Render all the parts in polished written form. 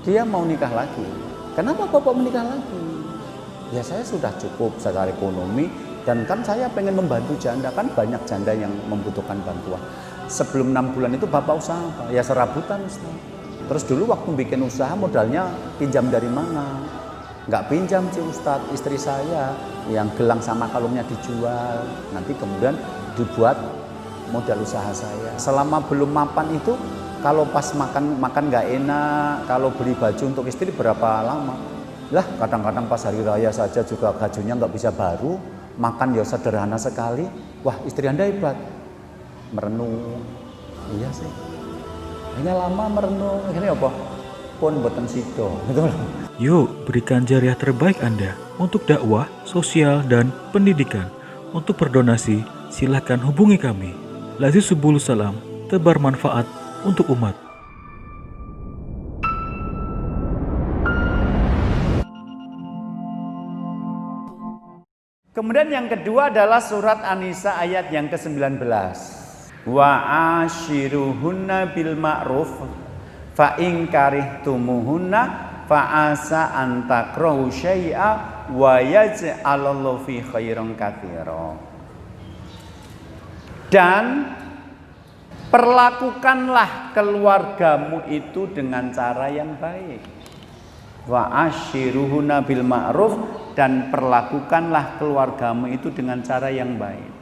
dia mau nikah lagi. Kenapa Bapak menikah lagi? Ya saya sudah cukup secara ekonomi dan kan saya pengen membantu janda, kan banyak janda yang membutuhkan bantuan. Sebelum 6 bulan itu Bapak usaha apa? Ya serabutan Ustaz. Terus dulu waktu bikin usaha modalnya pinjam dari mana? Nggak pinjam sih Ustadz, istri saya yang gelang sama kalungnya dijual, nanti kemudian dibuat modal usaha saya. Selama belum mapan itu, kalau pas makan nggak enak, kalau beli baju untuk istri berapa lama? Lah kadang-kadang pas hari raya saja juga bajunya nggak bisa baru, makan ya sederhana sekali. Wah istri Anda hebat, merenung. Iya sih. Hanya lama merenung, akhirnya apa? Pun boten sido, gitu loh. Yuk, berikan jariah terbaik Anda untuk dakwah, sosial, dan pendidikan. Untuk berdonasi, silakan hubungi kami. Lazi Subul Salam, tebar manfaat untuk umat. Kemudian yang kedua adalah surat An-Nisa ayat yang ke-19. Wa ashiruhunna bil ma'ruf fa in karihtumuhunna fa asa an takrahu syai'a wa yaj'alallahu fi khairan katsira. Dan perlakukanlah keluargamu itu dengan cara yang baik. Wa ashiruhunna bil ma'ruf, dan perlakukanlah keluargamu itu dengan cara yang baik.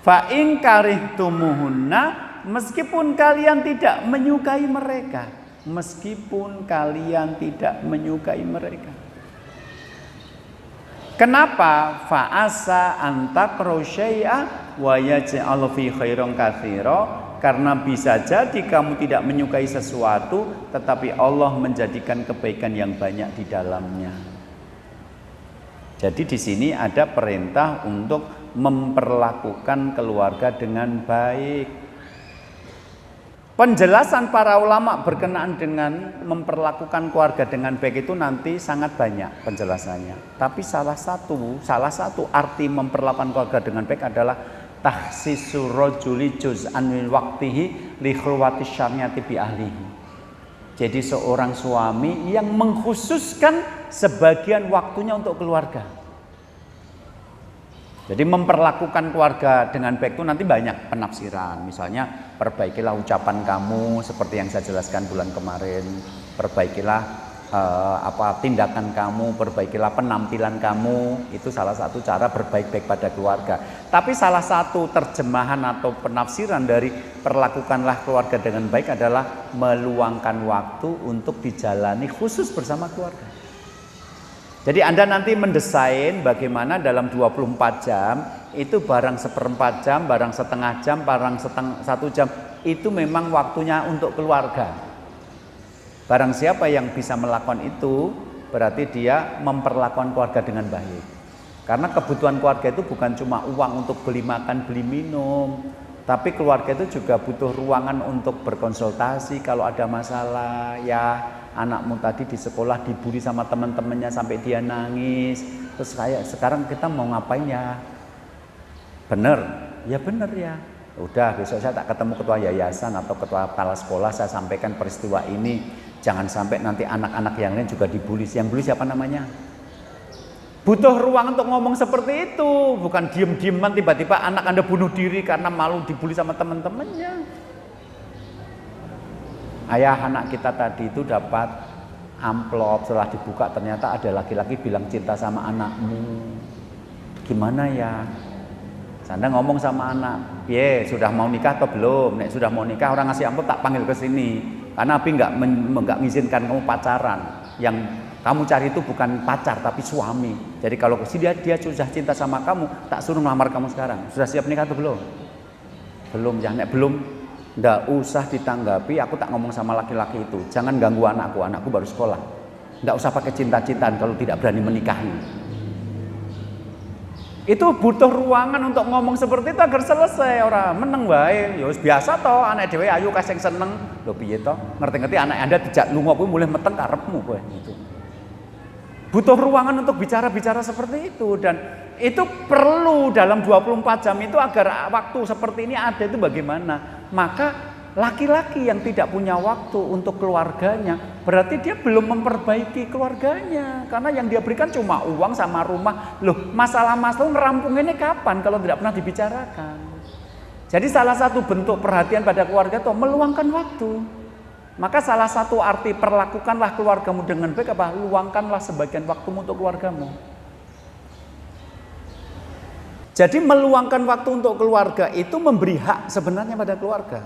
Fa in karihtumuhunna, meskipun kalian tidak menyukai mereka, meskipun kalian tidak menyukai mereka. Kenapa? Fa asa an takrahu syai'a wa yaj'al fi khairan katsira. Karena bisa jadi kamu tidak menyukai sesuatu, tetapi Allah menjadikan kebaikan yang banyak di dalamnya. Jadi di sini ada perintah untuk memperlakukan keluarga dengan baik. Penjelasan para ulama berkenaan dengan memperlakukan keluarga dengan baik itu nanti sangat banyak penjelasannya. Tapi salah satu arti memperlakukan keluarga dengan baik adalah takhsisu rajuli juz'an min waqtihi li khulwati syar'iyati bi ahlihi. Jadi seorang suami yang mengkhususkan sebagian waktunya untuk keluarga. Jadi memperlakukan keluarga dengan baik itu nanti banyak penafsiran. Misalnya perbaikilah ucapan kamu seperti yang saya jelaskan bulan kemarin. Perbaikilah tindakan kamu, perbaikilah penampilan kamu. Itu salah satu cara berbaik-baik pada keluarga. Tapi salah satu terjemahan atau penafsiran dari perlakukanlah keluarga dengan baik adalah meluangkan waktu untuk dijalani khusus bersama keluarga. Jadi Anda nanti mendesain bagaimana dalam 24 jam itu barang seperempat jam, barang setengah jam, barang 1 jam itu memang waktunya untuk keluarga. Barang siapa yang bisa melakukan itu berarti dia memperlakukan keluarga dengan baik. Karena kebutuhan keluarga itu bukan cuma uang untuk beli makan, beli minum, tapi keluarga itu juga butuh ruangan untuk berkonsultasi kalau ada masalah. Ya anakmu tadi di sekolah dibully sama teman-temannya sampai dia nangis, terus kayak sekarang kita mau ngapain ya? Bener? Ya bener ya. Udah besok saya tak ketemu ketua yayasan atau ketua kepala sekolah, saya sampaikan peristiwa ini. Jangan sampai nanti anak-anak yang lain juga dibully. Yang bully siapa namanya? Butuh ruang untuk ngomong seperti itu, bukan diem-dieman tiba-tiba anak Anda bunuh diri karena malu dibully sama teman-temannya. Ayah anak kita tadi itu dapat amplop, setelah dibuka ternyata ada laki-laki bilang cinta sama anakmu. Gimana ya? Anda ngomong sama anak, "Ye, sudah mau nikah atau belum? Nek sudah mau nikah orang ngasih amplop tak panggil ke sini." Karena Abi nggak mengizinkan kamu pacaran. Yang kamu cari itu bukan pacar tapi suami. Jadi kalau dia sudah cinta sama kamu, tak suruh melamar kamu sekarang. Sudah siap nikah atau belum? Belum ya, nek belum, nggak usah ditanggapi. Aku tak ngomong sama laki-laki itu. Jangan ganggu anakku baru sekolah. Nggak usah pakai cinta-cintaan kalau tidak berani menikahi. Itu butuh ruangan untuk ngomong seperti itu agar selesai. Orang meneng wae, ya wis biasa toh, anak dhewe ayu kasing seneng. Lho piye toh? Ngerti-ngerti anak Anda dijak lunga kuwi mulih meteng karepmu kowe gitu. Butuh ruangan untuk bicara-bicara seperti itu, dan itu perlu dalam 24 jam itu agar waktu seperti ini ada itu bagaimana? Maka laki-laki yang tidak punya waktu untuk keluarganya, berarti dia belum memperbaiki keluarganya. Karena yang dia berikan cuma uang sama rumah. Loh, masalah-masalah ngerampunginnya kapan kalau tidak pernah dibicarakan? Jadi salah satu bentuk perhatian pada keluarga itu meluangkan waktu. Maka salah satu arti perlakukanlah keluargamu dengan baik apa? Luangkanlah sebagian waktumu untuk keluargamu. Jadi meluangkan waktu untuk keluarga itu memberi hak sebenarnya pada keluarga.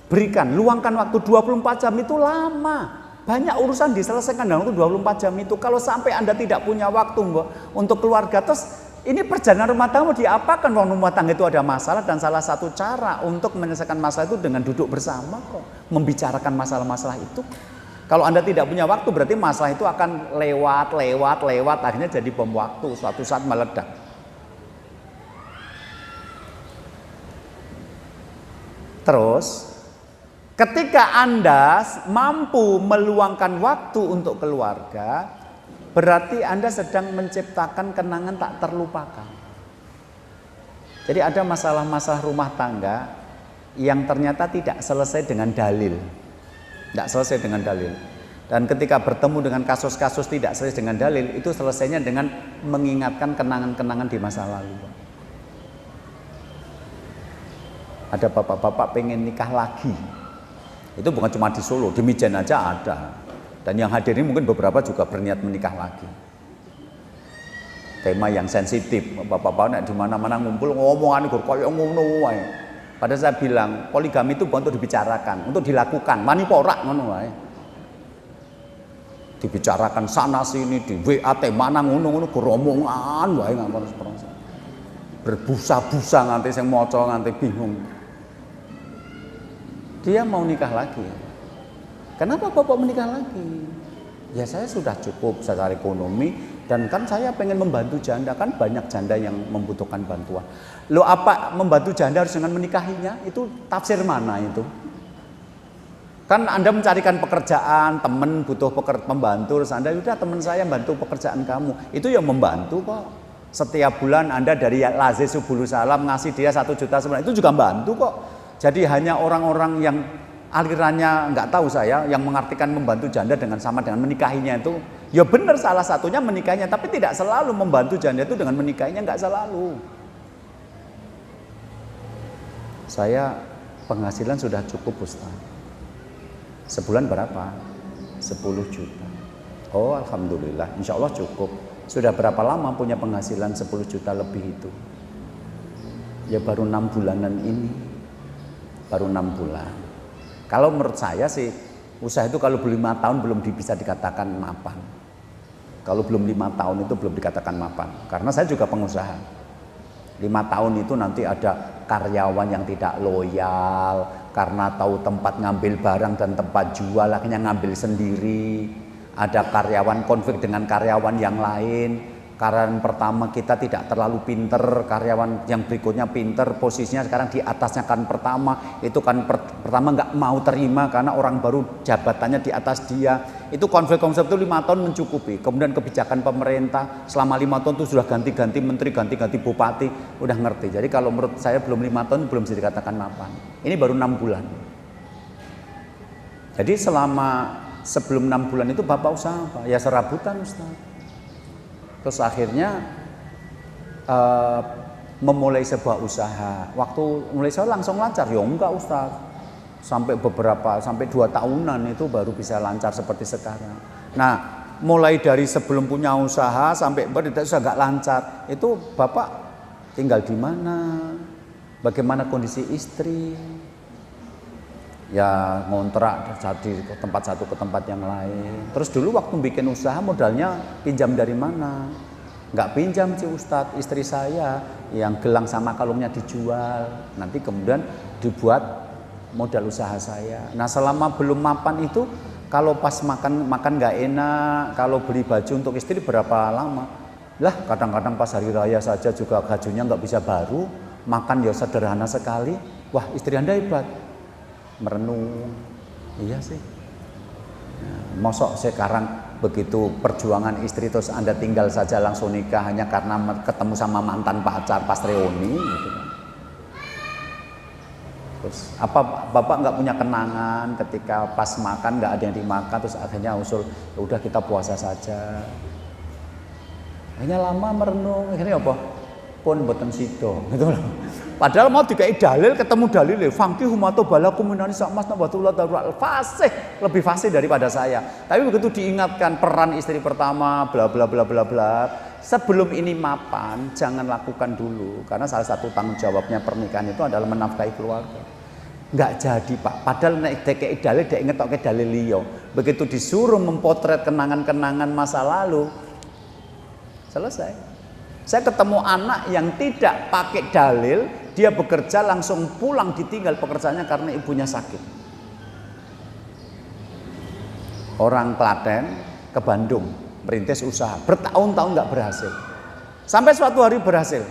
Berikan, luangkan waktu 24 jam itu lama. Banyak urusan diselesaikan dalam waktu 24 jam itu. Kalau sampai Anda tidak punya waktu untuk keluarga, terus ini perjalanan rumah tangga diapakan? Rumah tangga itu ada masalah dan salah satu cara untuk menyelesaikan masalah itu dengan duduk bersama kok. Membicarakan masalah-masalah itu. Kalau Anda tidak punya waktu berarti masalah itu akan lewat, akhirnya jadi bom waktu, suatu saat meledak. Terus ketika Anda mampu meluangkan waktu untuk keluarga, berarti Anda sedang menciptakan kenangan tak terlupakan. Jadi ada masalah-masalah rumah tangga yang ternyata tidak selesai dengan dalil. Tidak selesai dengan dalil. Dan ketika bertemu dengan kasus-kasus tidak selesai dengan dalil, itu selesainya dengan mengingatkan kenangan-kenangan di masa lalu. Ada bapak-bapak pengen nikah lagi. Itu bukan cuma di Solo, di Mijen aja ada. Dan yang hadir ini mungkin beberapa juga berniat menikah lagi. Tema yang sensitif, bapak-bapak di mana-mana ngumpul ngomongan iku koyo ngono wae. Padahal saya bilang, poligami itu bukan untuk dibicarakan, untuk dilakukan. Mani porak ngono wae. Dibicarakan sana sini di WA mana ngono-ngono geromongan wae ngampun seperti. Berbusa-busa nganti sing maca nganti bingung. Dia mau nikah lagi. Kenapa Bapak menikah lagi? Ya saya sudah cukup secara ekonomi dan kan saya pengen membantu janda, kan banyak janda yang membutuhkan bantuan. Loh apa membantu janda harus dengan menikahinya? Itu tafsir mana itu? Kan Anda mencarikan pekerjaan, teman butuh pembantu, terus Anda udah teman saya bantu pekerjaan kamu. Itu yang membantu kok. Setiap bulan Anda dari Lazis Subulu Salam ngasih dia 1 juta sebulan, itu juga membantu kok. Jadi hanya orang-orang yang alirannya nggak tahu saya, yang mengartikan membantu janda dengan sama dengan menikahinya itu, ya benar salah satunya menikahinya, tapi tidak selalu membantu janda itu dengan menikahinya, nggak selalu. Saya penghasilan sudah cukup Ustaz. Sebulan berapa? 10 juta. Oh alhamdulillah, insya Allah cukup. Sudah berapa lama punya penghasilan 10 juta lebih itu? Ya baru 6 bulanan ini. Baru 6 bulan. Kalau menurut saya sih usaha itu kalau belum 5 tahun belum bisa dikatakan mapan. Kalau belum 5 tahun itu belum dikatakan mapan. Karena saya juga pengusaha. 5 tahun itu nanti ada karyawan yang tidak loyal karena tahu tempat ngambil barang dan tempat jual akhirnya ngambil sendiri. Ada karyawan konflik dengan karyawan yang lain. Karyawan pertama kita tidak terlalu pinter, karyawan yang berikutnya pinter, posisinya sekarang di atasnya kan pertama, itu kan pertama nggak mau terima karena orang baru jabatannya di atas dia. Itu konflik-konflik itu 5 tahun mencukupi. Kemudian kebijakan pemerintah selama 5 tahun itu sudah ganti-ganti menteri, ganti-ganti bupati, udah ngerti. Jadi kalau menurut saya belum 5 tahun belum bisa dikatakan mapan. Ini baru 6 bulan. Jadi sebelum 6 bulan itu Bapak usaha apa? Ya serabutan Ustaz. Terus akhirnya memulai sebuah usaha. Waktu mulai saya langsung lancar, ya enggak Ustaz. Sampai 2 tahunan itu baru bisa lancar seperti sekarang. Nah, mulai dari sebelum punya usaha sampai sudah enggak lancar, itu Bapak tinggal di mana? Bagaimana kondisi istri? Ya ngontrak dari tempat satu ke tempat yang lain. Terus dulu waktu bikin usaha modalnya pinjam dari mana? Nggak pinjam sih Ustadz, istri saya yang gelang sama kalungnya dijual. Nanti kemudian dibuat modal usaha saya. Nah selama belum mapan itu kalau pas makan nggak enak, kalau beli baju untuk istri berapa lama? Lah kadang-kadang pas hari raya saja juga bajunya nggak bisa baru, makan ya sederhana sekali. Wah istri Anda hebat. Merenung, iya sih. Nah, mosok sekarang begitu perjuangan istri terus Anda tinggal saja langsung nikah hanya karena ketemu sama mantan pacar pas reuni gitu kan. Terus apa Bapak nggak punya kenangan ketika pas makan nggak ada yang dimakan, terus akhirnya usul ya udah kita puasa saja. Akhirnya lama merenung, akhirnya apa? Pun boten sido gitu loh. Padahal mau dikai dalil, ketemu dalil, fangki humato balakum minani sakmas nabatullah darul fasih, lebih fasih daripada saya. Tapi begitu diingatkan peran istri pertama, bla bla bla bla bla, sebelum ini mapan, jangan lakukan dulu, karena salah satu tanggung jawabnya pernikahan itu adalah menafkahi keluarga. Nggak jadi Pak, padahal nek dikei dalil, dia inget ke dalil liyo. Begitu disuruh mempotret kenangan-kenangan masa lalu, selesai. Saya ketemu anak yang tidak pakai dalil, dia bekerja langsung pulang ditinggal pekerjaannya karena ibunya sakit. Orang Klaten ke Bandung, merintis usaha, bertahun-tahun nggak berhasil. Sampai suatu hari berhasil.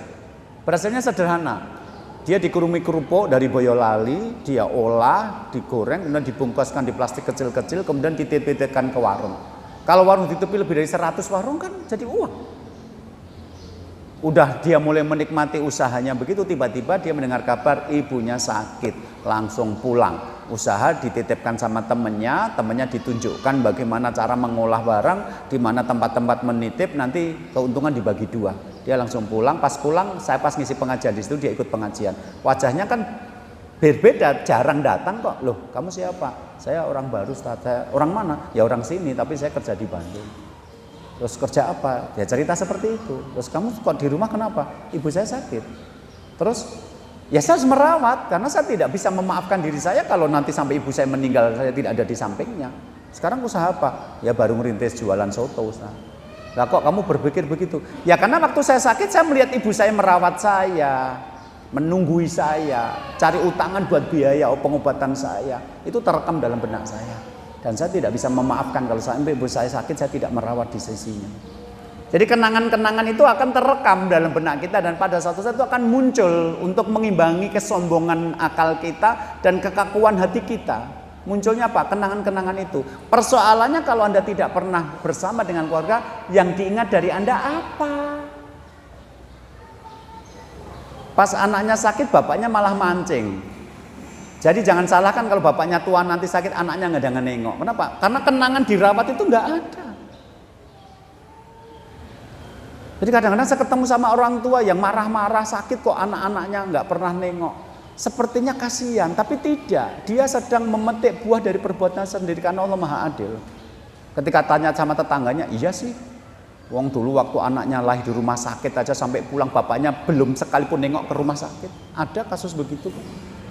Berhasilnya sederhana. Dia dikurumi kerupuk dari Boyolali, dia olah, digoreng, kemudian dibungkuskan di plastik kecil-kecil, kemudian dititipkan ke warung. Kalau warung ditutupi lebih dari 100 warung kan jadi uang. Udah dia mulai menikmati usahanya, begitu tiba-tiba dia mendengar kabar ibunya sakit, langsung pulang. Usaha dititipkan sama temennya ditunjukkan bagaimana cara mengolah barang, di mana tempat-tempat menitip, nanti keuntungan dibagi dua. Dia langsung pulang, pas pulang saya pas ngisi pengajian di situ, dia ikut pengajian. Wajahnya kan berbeda, jarang datang kok. Loh, kamu siapa? Saya orang baru, saya orang mana? Ya orang sini, tapi saya kerja di Bandung. Terus kerja apa? Dia cerita seperti itu. Terus kamu kok di rumah kenapa? Ibu saya sakit. Terus ya saya harus merawat karena saya tidak bisa memaafkan diri saya kalau nanti sampai ibu saya meninggal saya tidak ada di sampingnya. Sekarang usaha apa? Ya baru merintis jualan soto. Lah kok kamu berpikir begitu? Ya karena waktu saya sakit saya melihat ibu saya merawat saya, menunggui saya, cari utangan buat biaya pengobatan saya. Itu terekam dalam benak saya. Dan saya tidak bisa memaafkan kalau sampai ibu saya sakit, saya tidak merawat di sisinya. Jadi kenangan-kenangan itu akan terekam dalam benak kita dan pada suatu saat itu akan muncul untuk mengimbangi kesombongan akal kita dan kekakuan hati kita. Munculnya apa? Kenangan-kenangan itu. Persoalannya kalau Anda tidak pernah bersama dengan keluarga, yang diingat dari Anda apa? Pas anaknya sakit, bapaknya malah mancing. Jadi jangan salahkan kalau bapaknya tua nanti sakit, anaknya nggak ada nengok. Kenapa? Karena kenangan dirawat itu nggak ada. Jadi kadang-kadang saya ketemu sama orang tua yang marah-marah sakit kok anak-anaknya nggak pernah nengok. Sepertinya kasihan, tapi tidak. Dia sedang memetik buah dari perbuatan sendiri karena Allah Maha Adil. Ketika tanya sama tetangganya, iya sih. Wong dulu waktu anaknya lahir di rumah sakit aja sampai pulang bapaknya belum sekalipun nengok ke rumah sakit. Ada kasus begitu.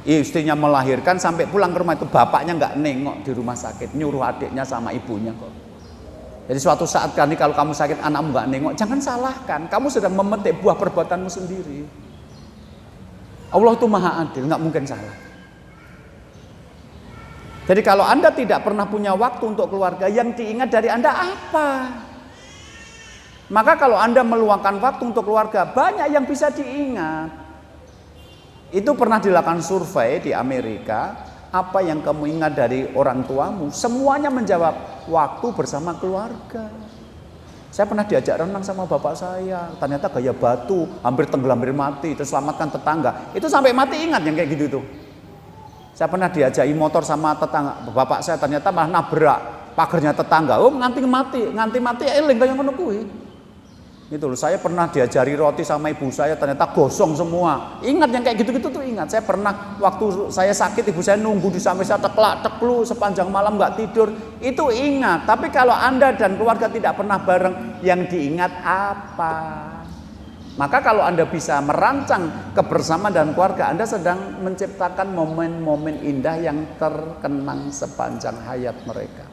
Istrinya melahirkan sampai pulang ke rumah itu bapaknya nggak nengok di rumah sakit, nyuruh adiknya sama ibunya kok. Jadi suatu saat kali kalau kamu sakit anakmu nggak nengok, jangan salahkan, kamu sedang memetik buah perbuatanmu sendiri. Allah itu Maha Adil, nggak mungkin salah. Jadi kalau Anda tidak pernah punya waktu untuk keluarga, yang diingat dari Anda apa? Maka kalau Anda meluangkan waktu untuk keluarga, banyak yang bisa diingat. Itu pernah dilakukan survei di Amerika, apa yang kamu ingat dari orang tuamu? Semuanya menjawab, waktu bersama keluarga. Saya pernah diajak renang sama bapak saya, ternyata gaya batu, hampir tenggelam, hampir mati, terus selamatkan tetangga. Itu sampai mati ingat yang kayak gitu tuh. Saya pernah diajaki motor sama tetangga, bapak saya ternyata malah nabrak pagernya tetangga. Oh nganti mati eling kayak ngono kuwi. Itu loh, saya pernah diajari roti sama ibu saya ternyata gosong semua. Ingat yang kayak gitu-gitu tuh ingat. Saya pernah waktu saya sakit ibu saya nunggu di samping saya teklak-teklu sepanjang malam nggak tidur. Itu ingat. Tapi kalau Anda dan keluarga tidak pernah bareng, yang diingat apa? Maka kalau Anda bisa merancang kebersamaan dan keluarga, Anda sedang menciptakan momen-momen indah yang terkenang sepanjang hayat mereka.